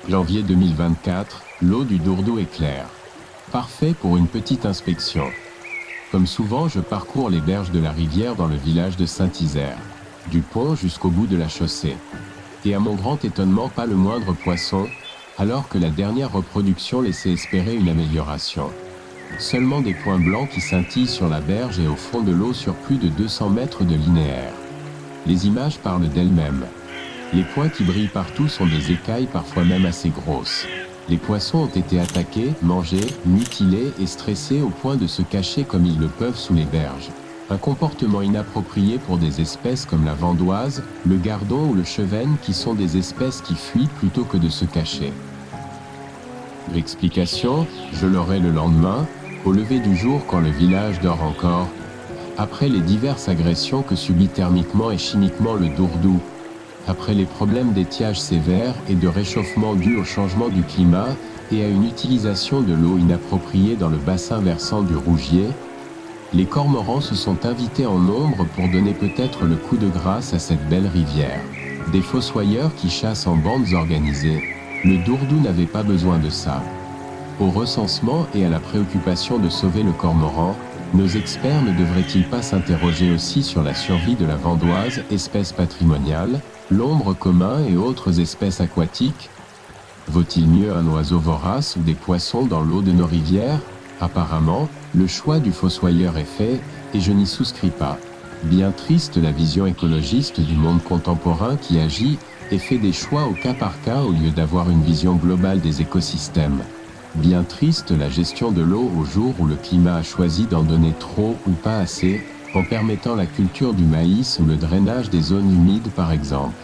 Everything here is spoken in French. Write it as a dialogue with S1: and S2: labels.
S1: Janvier 2024, l'eau du Dourdou est claire. Parfait pour une petite inspection. Comme souvent, je parcours les berges de la rivière dans le village de Saint-Isère, du pont jusqu'au bout de la chaussée. Et à mon grand étonnement, pas le moindre poisson, alors que la dernière reproduction laissait espérer une amélioration. Seulement des points blancs qui scintillent sur la berge et au fond de l'eau sur plus de 200 mètres de linéaire. Les images parlent d'elles-mêmes. Les points qui brillent partout sont des écailles parfois même assez grosses. Les poissons ont été attaqués, mangés, mutilés et stressés au point de se cacher comme ils le peuvent sous les berges. Un comportement inapproprié pour des espèces comme la vandoise, le gardon ou le chevesne qui sont des espèces qui fuient plutôt que de se cacher. L'explication, je l'aurai le lendemain, au lever du jour quand le village dort encore, après les diverses agressions que subit thermiquement et chimiquement le Dourdou, après les problèmes d'étiage sévères et de réchauffement dus au changement du climat et à une utilisation de l'eau inappropriée dans le bassin versant du Rougier, les cormorans se sont invités en nombre pour donner peut-être le coup de grâce à cette belle rivière. Des fossoyeurs qui chassent en bandes organisées, le Dourdou n'avait pas besoin de ça. Au recensement et à la préoccupation de sauver le cormoran, nos experts ne devraient-ils pas s'interroger aussi sur la survie de la vandoise, espèce patrimoniale, l'ombre commun et autres espèces aquatiques? Vaut-il mieux un oiseau vorace ou des poissons dans l'eau de nos rivières? Apparemment, le choix du fossoyeur est fait, et je n'y souscris pas. Bien triste la vision écologiste du monde contemporain qui agit et fait des choix au cas par cas au lieu d'avoir une vision globale des écosystèmes. Bien triste la gestion de l'eau au jour où le climat a choisi d'en donner trop ou pas assez, en permettant la culture du maïs ou le drainage des zones humides par exemple.